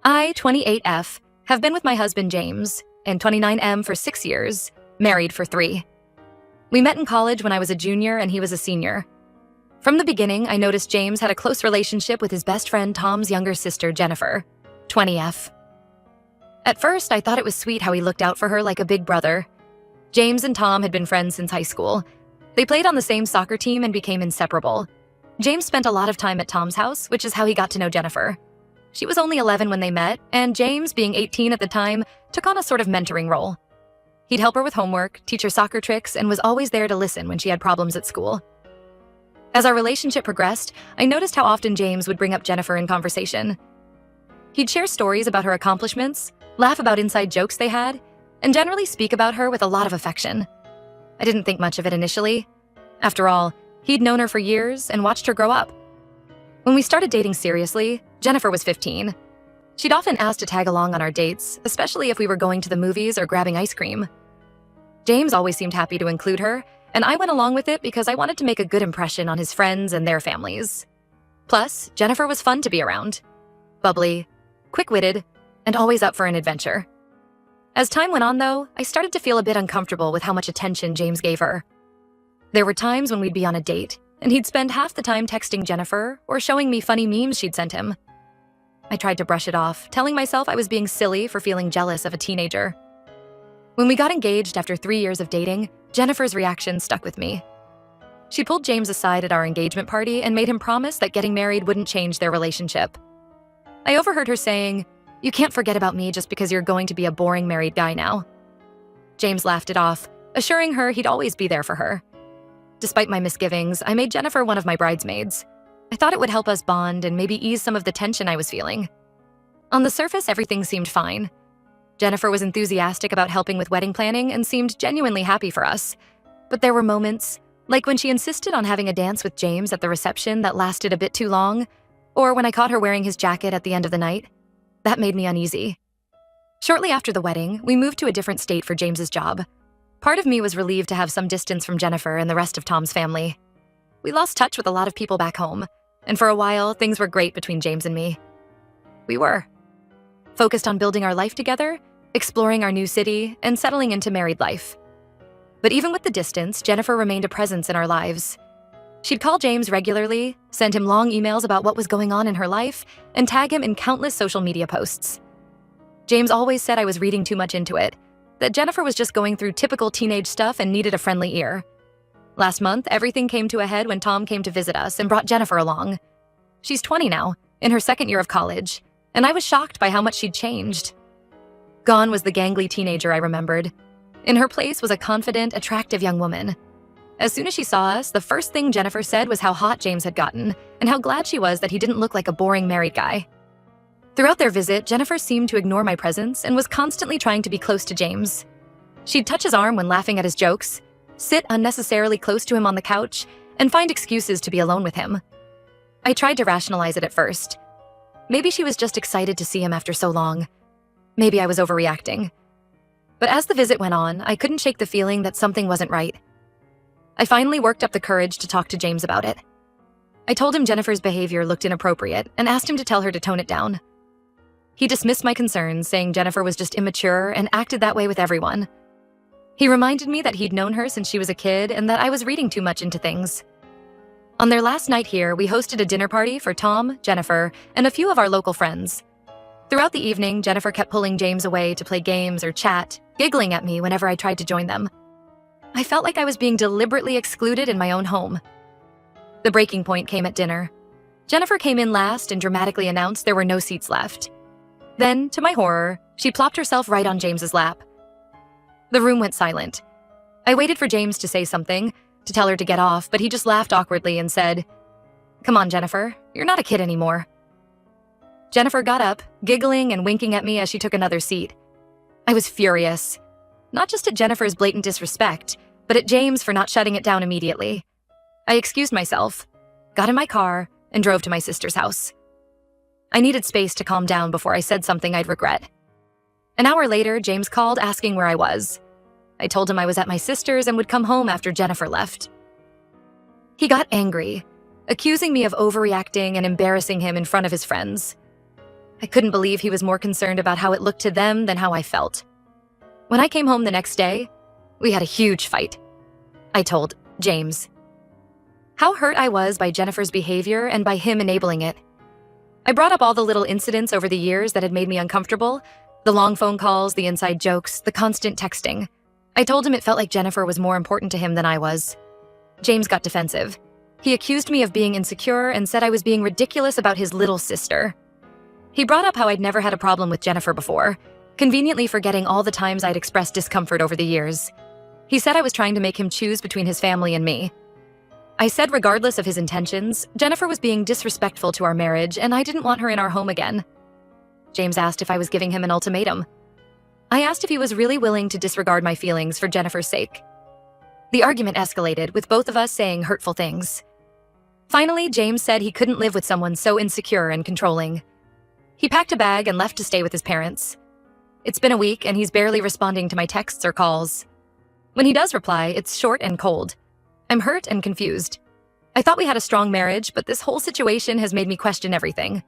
I, 28F, have been with my husband James, and 29M for 6 years, married for 3. We met in college when I was a junior and he was a senior. From the beginning, I noticed James had a close relationship with his best friend Tom's younger sister, Jennifer, 20F. At first, I thought it was sweet how he looked out for her like a big brother. James and Tom had been friends since high school. They played on the same soccer team and became inseparable. James spent a lot of time at Tom's house, which is how he got to know Jennifer. She was only 11 when they met, and James, being 18 at the time, took on a sort of mentoring role. He'd help her with homework, teach her soccer tricks, and was always there to listen when she had problems at school. As our relationship progressed, I noticed how often James would bring up Jennifer in conversation. He'd share stories about her accomplishments, laugh about inside jokes they had, and generally speak about her with a lot of affection. I didn't think much of it initially. After all, he'd known her for years and watched her grow up. When we started dating seriously, Jennifer was 15. She'd often ask to tag along on our dates, especially if we were going to the movies or grabbing ice cream. James always seemed happy to include her, and I went along with it because I wanted to make a good impression on his friends and their families. Plus, Jennifer was fun to be around. Bubbly, quick-witted, and always up for an adventure. As time went on, though, I started to feel a bit uncomfortable with how much attention James gave her. There were times when we'd be on a date, and he'd spend half the time texting Jennifer or showing me funny memes she'd sent him. I tried to brush it off, telling myself I was being silly for feeling jealous of a teenager. When we got engaged after 3 years of dating, Jennifer's reaction stuck with me. She pulled James aside at our engagement party and made him promise that getting married wouldn't change their relationship. I overheard her saying, "You can't forget about me just because you're going to be a boring married guy now." James laughed it off, assuring her he'd always be there for her. Despite my misgivings, I made Jennifer one of my bridesmaids. I thought it would help us bond and maybe ease some of the tension I was feeling. On the surface, everything seemed fine. Jennifer was enthusiastic about helping with wedding planning and seemed genuinely happy for us. But there were moments, like when she insisted on having a dance with James at the reception that lasted a bit too long, or when I caught her wearing his jacket at the end of the night. That made me uneasy. Shortly after the wedding, we moved to a different state for James's job. Part of me was relieved to have some distance from Jennifer and the rest of Tom's family. We lost touch with a lot of people back home, and for a while, things were great between James and me. We were focused on building our life together, exploring our new city, and settling into married life. But even with the distance, Jennifer remained a presence in our lives. She'd call James regularly, send him long emails about what was going on in her life, and tag him in countless social media posts. James always said I was reading too much into it, that Jennifer was just going through typical teenage stuff and needed a friendly ear. Last month, everything came to a head when Tom came to visit us and brought Jennifer along. She's 20 now, in her second year of college, and I was shocked by how much she'd changed. Gone was the gangly teenager I remembered. In her place was a confident, attractive young woman. As soon as she saw us, the first thing Jennifer said was how hot James had gotten, and how glad she was that he didn't look like a boring married guy. Throughout their visit, Jennifer seemed to ignore my presence and was constantly trying to be close to James. She'd touch his arm when laughing at his jokes, sit unnecessarily close to him on the couch, and find excuses to be alone with him. I tried to rationalize it at first. Maybe she was just excited to see him after so long. Maybe I was overreacting. But as the visit went on, I couldn't shake the feeling that something wasn't right. I finally worked up the courage to talk to James about it. I told him Jennifer's behavior looked inappropriate and asked him to tell her to tone it down. He dismissed my concerns, saying Jennifer was just immature and acted that way with everyone. He reminded me that he'd known her since she was a kid and that I was reading too much into things. On their last night here, we hosted a dinner party for Tom, Jennifer, and a few of our local friends. Throughout the evening, Jennifer kept pulling James away to play games or chat, giggling at me whenever I tried to join them. I felt like I was being deliberately excluded in my own home. The breaking point came at dinner. Jennifer came in last and dramatically announced there were no seats left. Then, to my horror, she plopped herself right on James's lap. The room went silent. I waited for James to say something, to tell her to get off, but he just laughed awkwardly and said, "Come on, Jennifer, you're not a kid anymore." Jennifer got up, giggling and winking at me as she took another seat. I was furious. Not just at Jennifer's blatant disrespect, but at James for not shutting it down immediately. I excused myself, got in my car, and drove to my sister's house. I needed space to calm down before I said something I'd regret. An hour later, James called asking where I was. I told him I was at my sister's and would come home after Jennifer left. He got angry, accusing me of overreacting and embarrassing him in front of his friends. I couldn't believe he was more concerned about how it looked to them than how I felt. When I came home the next day, we had a huge fight. I told James how hurt I was by Jennifer's behavior and by him enabling it. I brought up all the little incidents over the years that had made me uncomfortable, the long phone calls, the inside jokes, the constant texting. I told him it felt like Jennifer was more important to him than I was. James got defensive. He accused me of being insecure and said I was being ridiculous about his little sister. He brought up how I'd never had a problem with Jennifer before, conveniently forgetting all the times I'd expressed discomfort over the years. He said I was trying to make him choose between his family and me. I said regardless of his intentions, Jennifer was being disrespectful to our marriage and I didn't want her in our home again. James asked if I was giving him an ultimatum. I asked if he was really willing to disregard my feelings for Jennifer's sake. The argument escalated, with both of us saying hurtful things. Finally, James said he couldn't live with someone so insecure and controlling. He packed a bag and left to stay with his parents. It's been a week and he's barely responding to my texts or calls. When he does reply, it's short and cold. I'm hurt and confused. I thought we had a strong marriage, but this whole situation has made me question everything.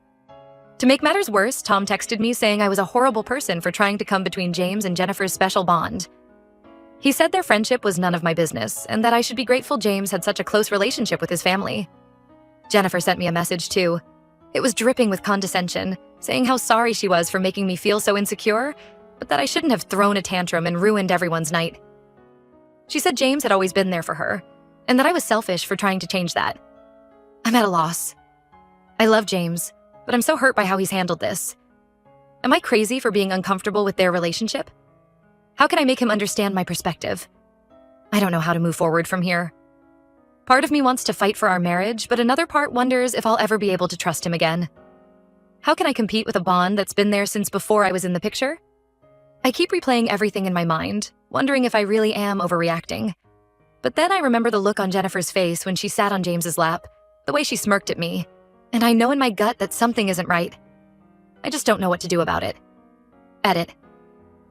To make matters worse, Tom texted me saying I was a horrible person for trying to come between James and Jennifer's special bond. He said their friendship was none of my business and that I should be grateful James had such a close relationship with his family. Jennifer sent me a message too. It was dripping with condescension, saying how sorry she was for making me feel so insecure, but that I shouldn't have thrown a tantrum and ruined everyone's night. She said James had always been there for her, and that I was selfish for trying to change that. I'm at a loss. I love James, but I'm so hurt by how he's handled this. Am I crazy for being uncomfortable with their relationship? How can I make him understand my perspective? I don't know how to move forward from here. Part of me wants to fight for our marriage, but another part wonders if I'll ever be able to trust him again. How can I compete with a bond that's been there since before I was in the picture? I keep replaying everything in my mind, wondering if I really am overreacting. But then I remember the look on Jennifer's face when she sat on James's lap, the way she smirked at me, and I know in my gut that something isn't right. I just don't know what to do about it. Edit.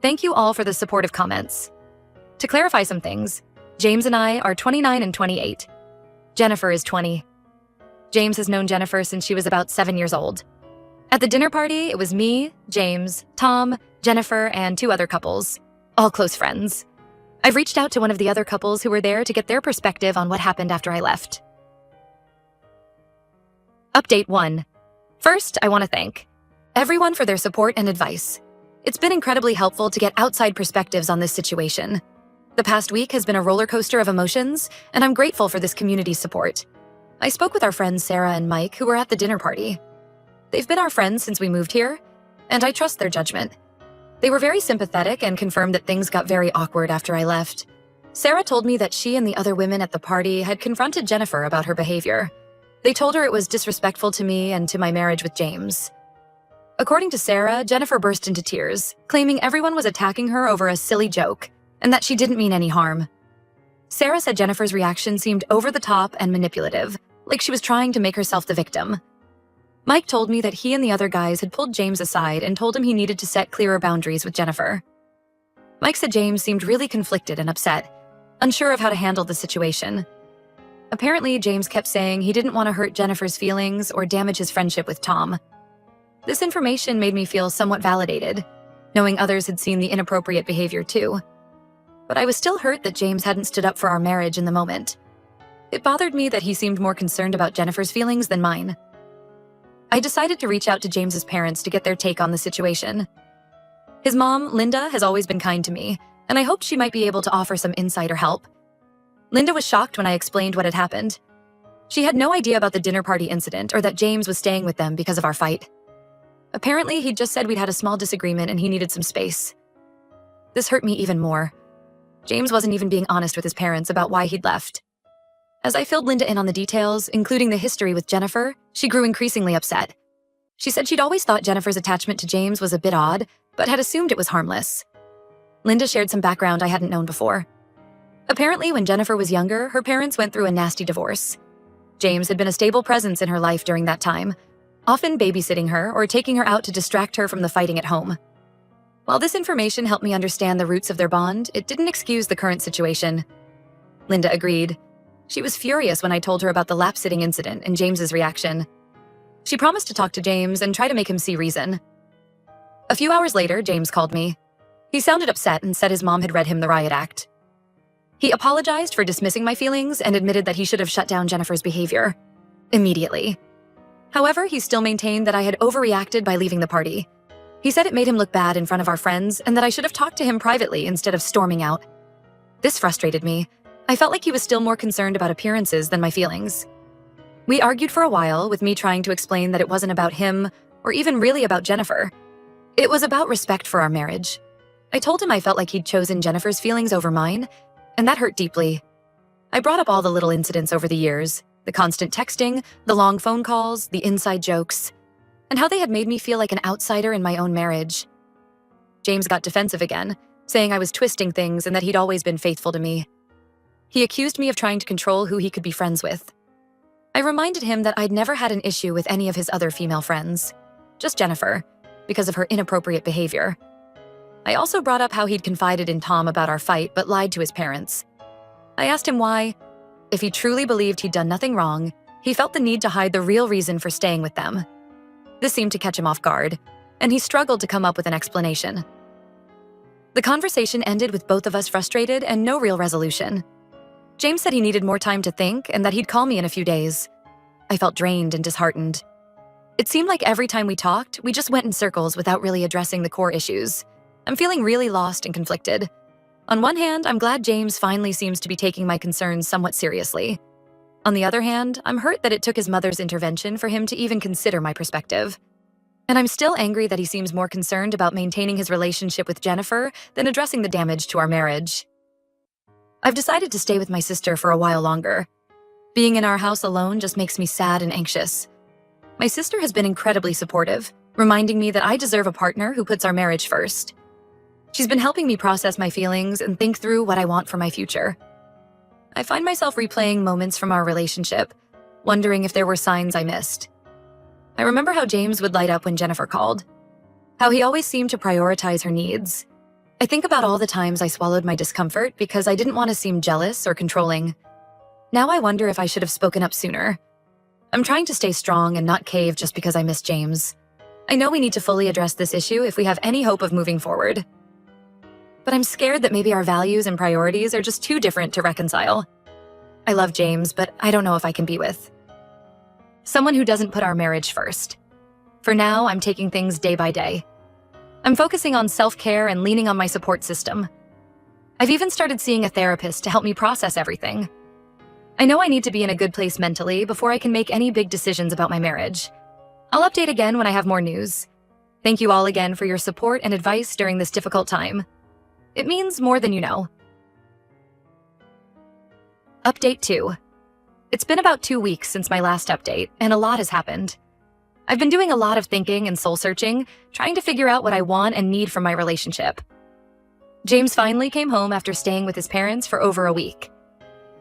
Thank you all for the supportive comments. To clarify some things, James and I are 29 and 28. Jennifer is 20. James has known Jennifer since she was about 7 years old. At the dinner party, it was me, James, Tom, Jennifer, and 2 other couples, all close friends. I've reached out to one of the other couples who were there to get their perspective on what happened after I left. Update 1. First, I want to thank everyone for their support and advice. It's been incredibly helpful to get outside perspectives on this situation. The past week has been a roller coaster of emotions, and I'm grateful for this community's support. I spoke with our friends Sarah and Mike, who were at the dinner party. They've been our friends since we moved here, and I trust their judgment. They were very sympathetic and confirmed that things got very awkward after I left. Sarah told me that she and the other women at the party had confronted Jennifer about her behavior. They told her it was disrespectful to me and to my marriage with James. According to Sarah, Jennifer burst into tears, claiming everyone was attacking her over a silly joke, and that she didn't mean any harm. Sarah said Jennifer's reaction seemed over the top and manipulative, like she was trying to make herself the victim. Mike told me that he and the other guys had pulled James aside and told him he needed to set clearer boundaries with Jennifer. Mike said James seemed really conflicted and upset, unsure of how to handle the situation. Apparently, James kept saying he didn't want to hurt Jennifer's feelings or damage his friendship with Tom. This information made me feel somewhat validated, knowing others had seen the inappropriate behavior too. But I was still hurt that James hadn't stood up for our marriage in the moment. It bothered me that he seemed more concerned about Jennifer's feelings than mine. I decided to reach out to James's parents to get their take on the situation. His mom, Linda, has always been kind to me, and I hoped she might be able to offer some insight or help. Linda was shocked when I explained what had happened. She had no idea about the dinner party incident or that James was staying with them because of our fight. Apparently, he'd just said we'd had a small disagreement and he needed some space. This hurt me even more. James wasn't even being honest with his parents about why he'd left. As I filled Linda in on the details, including the history with Jennifer, she grew increasingly upset. She said she'd always thought Jennifer's attachment to James was a bit odd, but had assumed it was harmless. Linda shared some background I hadn't known before. Apparently, when Jennifer was younger, her parents went through a nasty divorce. James had been a stable presence in her life during that time, often babysitting her or taking her out to distract her from the fighting at home. While this information helped me understand the roots of their bond, it didn't excuse the current situation. Linda agreed. She was furious when I told her about the lap-sitting incident and James's reaction. She promised to talk to James and try to make him see reason. A few hours later, James called me. He sounded upset and said his mom had read him the riot act. He apologized for dismissing my feelings and admitted that he should have shut down Jennifer's behavior immediately. However, he still maintained that I had overreacted by leaving the party. He said it made him look bad in front of our friends and that I should have talked to him privately instead of storming out. This frustrated me. I felt like he was still more concerned about appearances than my feelings. We argued for a while, with me trying to explain that it wasn't about him or even really about Jennifer. It was about respect for our marriage. I told him I felt like he'd chosen Jennifer's feelings over mine, and that hurt deeply. I brought up all the little incidents over the years, the constant texting, the long phone calls, the inside jokes, and how they had made me feel like an outsider in my own marriage. James got defensive again, saying I was twisting things and that he'd always been faithful to me. He accused me of trying to control who he could be friends with. I reminded him that I'd never had an issue with any of his other female friends, just Jennifer, because of her inappropriate behavior. I also brought up how he'd confided in Tom about our fight but lied to his parents. I asked him why. If he truly believed he'd done nothing wrong, he felt the need to hide the real reason for staying with them. This seemed to catch him off guard, and he struggled to come up with an explanation. The conversation ended with both of us frustrated and no real resolution. James said he needed more time to think and that he'd call me in a few days. I felt drained and disheartened. It seemed like every time we talked, we just went in circles without really addressing the core issues. I'm feeling really lost and conflicted. On one hand, I'm glad James finally seems to be taking my concerns somewhat seriously. On the other hand, I'm hurt that it took his mother's intervention for him to even consider my perspective. And I'm still angry that he seems more concerned about maintaining his relationship with Jennifer than addressing the damage to our marriage. I've decided to stay with my sister for a while longer. Being in our house alone just makes me sad and anxious. My sister has been incredibly supportive, reminding me that I deserve a partner who puts our marriage first. She's been helping me process my feelings and think through what I want for my future. I find myself replaying moments from our relationship, wondering if there were signs I missed. I remember how James would light up when Jennifer called, how he always seemed to prioritize her needs. I think about all the times I swallowed my discomfort because I didn't want to seem jealous or controlling. Now I wonder if I should have spoken up sooner. I'm trying to stay strong and not cave just because I miss James. I know we need to fully address this issue if we have any hope of moving forward. But I'm scared that maybe our values and priorities are just too different to reconcile. I love James, but I don't know if I can be with someone who doesn't put our marriage first. For now, I'm taking things day by day. I'm focusing on self-care and leaning on my support system. I've even started seeing a therapist to help me process everything. I know I need to be in a good place mentally before I can make any big decisions about my marriage. I'll update again when I have more news. Thank you all again for your support and advice during this difficult time. It means more than you know. Update 2. It's been about 2 weeks since my last update, and a lot has happened. I've been doing a lot of thinking and soul-searching, trying to figure out what I want and need from my relationship. James finally came home after staying with his parents for over a week.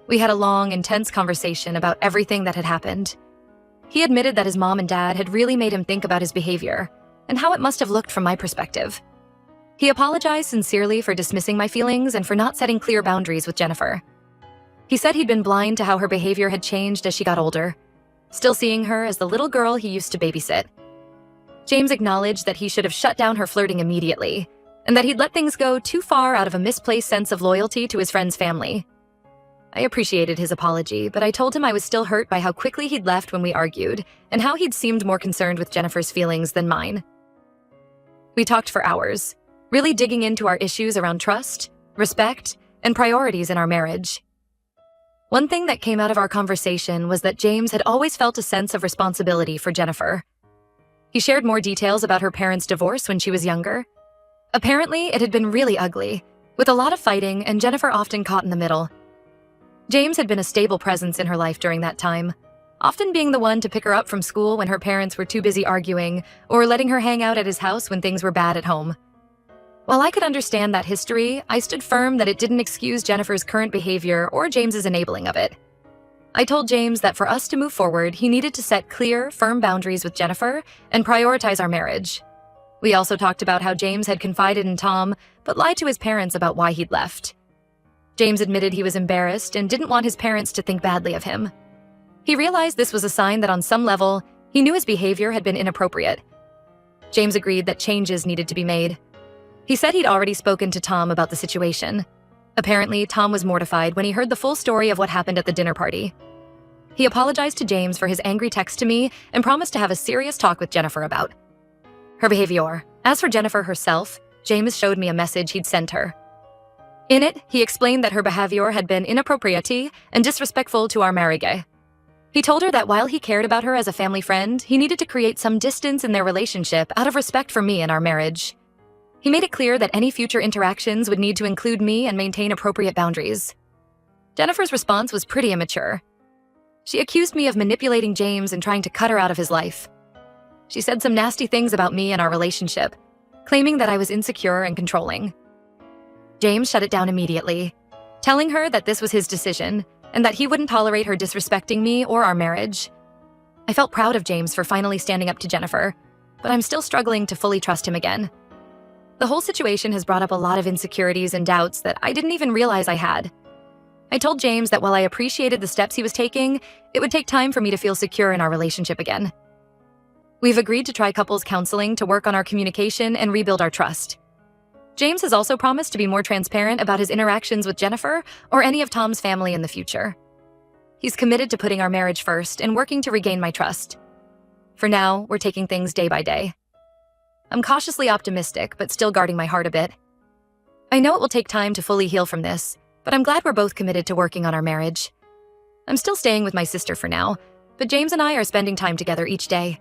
We had a long, intense conversation about everything that had happened. He admitted that his mom and dad had really made him think about his behavior and how it must have looked from my perspective. He apologized sincerely for dismissing my feelings and for not setting clear boundaries with Jennifer. He said he'd been blind to how her behavior had changed as she got older, still seeing her as the little girl he used to babysit. James acknowledged that he should have shut down her flirting immediately, and that he'd let things go too far out of a misplaced sense of loyalty to his friend's family. I appreciated his apology, but I told him I was still hurt by how quickly he'd left when we argued, and how he'd seemed more concerned with Jennifer's feelings than mine. We talked for hours, really digging into our issues around trust, respect, and priorities in our marriage. One thing that came out of our conversation was that James had always felt a sense of responsibility for Jennifer. He shared more details about her parents' divorce when she was younger. Apparently, it had been really ugly, with a lot of fighting and Jennifer often caught in the middle. James had been a stable presence in her life during that time, often being the one to pick her up from school when her parents were too busy arguing, or letting her hang out at his house when things were bad at home. While I could understand that history, I stood firm that it didn't excuse Jennifer's current behavior or James's enabling of it. I told James that for us to move forward, he needed to set clear, firm boundaries with Jennifer and prioritize our marriage. We also talked about how James had confided in Tom, but lied to his parents about why he'd left. James admitted he was embarrassed and didn't want his parents to think badly of him. He realized this was a sign that on some level, He knew his behavior had been inappropriate. James agreed that changes needed to be made. He said he'd already spoken to Tom about the situation. Apparently, Tom was mortified when he heard the full story of what happened at the dinner party. He apologized to James for his angry text to me and promised to have a serious talk with Jennifer about her behavior. As for Jennifer herself, James showed me a message he'd sent her. In it, he explained that her behavior had been inappropriate and disrespectful to our marriage. He told her that while he cared about her as a family friend, he needed to create some distance in their relationship out of respect for me and our marriage. He made it clear that any future interactions would need to include me and maintain appropriate boundaries. Jennifer's response was pretty immature. She accused me of manipulating James and trying to cut her out of his life. She said some nasty things about me and our relationship, claiming that I was insecure and controlling. James shut it down immediately, telling her that this was his decision and that he wouldn't tolerate her disrespecting me or our marriage. I felt proud of James for finally standing up to Jennifer, but I'm still struggling to fully trust him again. The whole situation has brought up a lot of insecurities and doubts that I didn't even realize I had. I told James that while I appreciated the steps he was taking, it would take time for me to feel secure in our relationship again. We've agreed to try couples counseling to work on our communication and rebuild our trust. James has also promised to be more transparent about his interactions with Jennifer or any of Tom's family in the future. He's committed to putting our marriage first and working to regain my trust. For now, we're taking things day by day. I'm cautiously optimistic, but still guarding my heart a bit. I know it will take time to fully heal from this, but I'm glad we're both committed to working on our marriage. I'm still staying with my sister for now, but James and I are spending time together each day.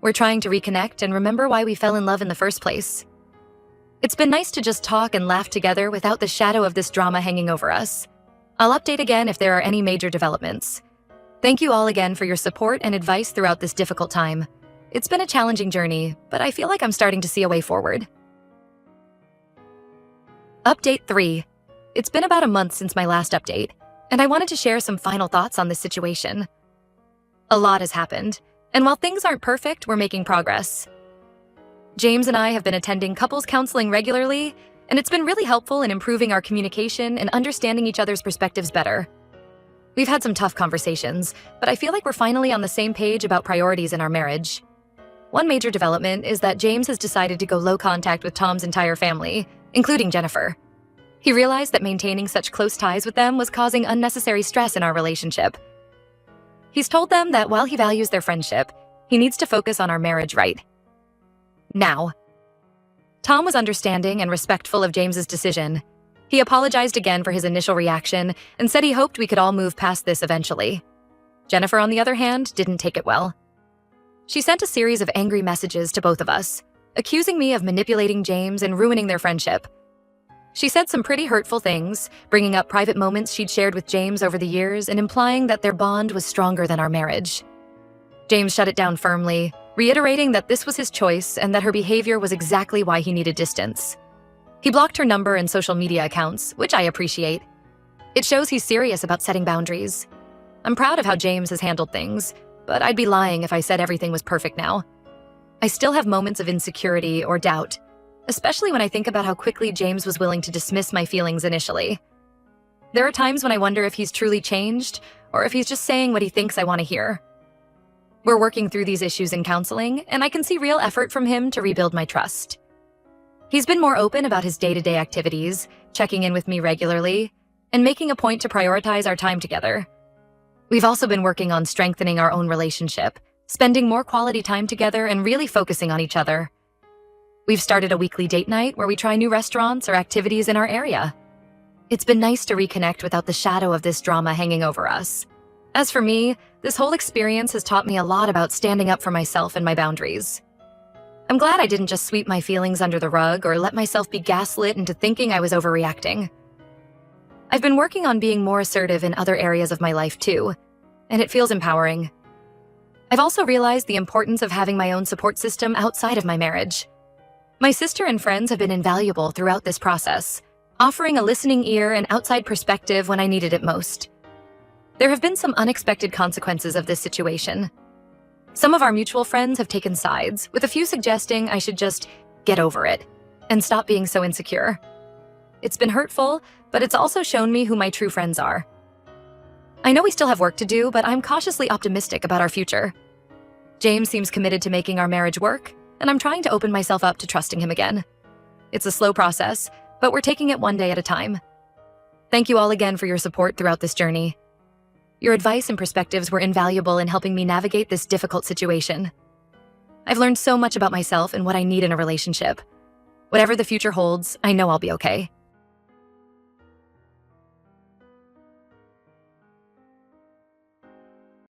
We're trying to reconnect and remember why we fell in love in the first place. It's been nice to just talk and laugh together without the shadow of this drama hanging over us. I'll update again if there are any major developments. Thank you all again for your support and advice throughout this difficult time. It's been a challenging journey, but I feel like I'm starting to see a way forward. Update 3. It's been about a month since my last update, and I wanted to share some final thoughts on this situation. A lot has happened, and while things aren't perfect, we're making progress. James and I have been attending couples counseling regularly, and it's been really helpful in improving our communication and understanding each other's perspectives better. We've had some tough conversations, but I feel like we're finally on the same page about priorities in our marriage. One major development is that James has decided to go low contact with Tom's entire family, including Jennifer. He realized that maintaining such close ties with them was causing unnecessary stress in our relationship. He's told them that while he values their friendship, he needs to focus on our marriage right now. Tom was understanding and respectful of James's decision. He apologized again for his initial reaction and said he hoped we could all move past this eventually. Jennifer, on the other hand, didn't take it well. She sent a series of angry messages to both of us, accusing me of manipulating James and ruining their friendship. She said some pretty hurtful things, bringing up private moments she'd shared with James over the years and implying that their bond was stronger than our marriage. James shut it down firmly, reiterating that this was his choice and that her behavior was exactly why he needed distance. He blocked her number and social media accounts, which I appreciate. It shows he's serious about setting boundaries. I'm proud of how James has handled things, but I'd be lying if I said everything was perfect now. I still have moments of insecurity or doubt, especially when I think about how quickly James was willing to dismiss my feelings initially. There are times when I wonder if he's truly changed or if he's just saying what he thinks I want to hear. We're working through these issues in counseling, and I can see real effort from him to rebuild my trust. He's been more open about his day-to-day activities, checking in with me regularly, and making a point to prioritize our time together. We've also been working on strengthening our own relationship, spending more quality time together and really focusing on each other. We've started a weekly date night where we try new restaurants or activities in our area. It's been nice to reconnect without the shadow of this drama hanging over us. As for me, this whole experience has taught me a lot about standing up for myself and my boundaries. I'm glad I didn't just sweep my feelings under the rug or let myself be gaslit into thinking I was overreacting. I've been working on being more assertive in other areas of my life too, and it feels empowering. I've also realized the importance of having my own support system outside of my marriage. My sister and friends have been invaluable throughout this process, offering a listening ear and outside perspective when I needed it most. There have been some unexpected consequences of this situation. Some of our mutual friends have taken sides, with a few suggesting I should just get over it and stop being so insecure. It's been hurtful, but it's also shown me who my true friends are. I know we still have work to do, but I'm cautiously optimistic about our future. James seems committed to making our marriage work, and I'm trying to open myself up to trusting him again. It's a slow process, but we're taking it one day at a time. Thank you all again for your support throughout this journey. Your advice and perspectives were invaluable in helping me navigate this difficult situation. I've learned so much about myself and what I need in a relationship. Whatever the future holds, I know I'll be okay.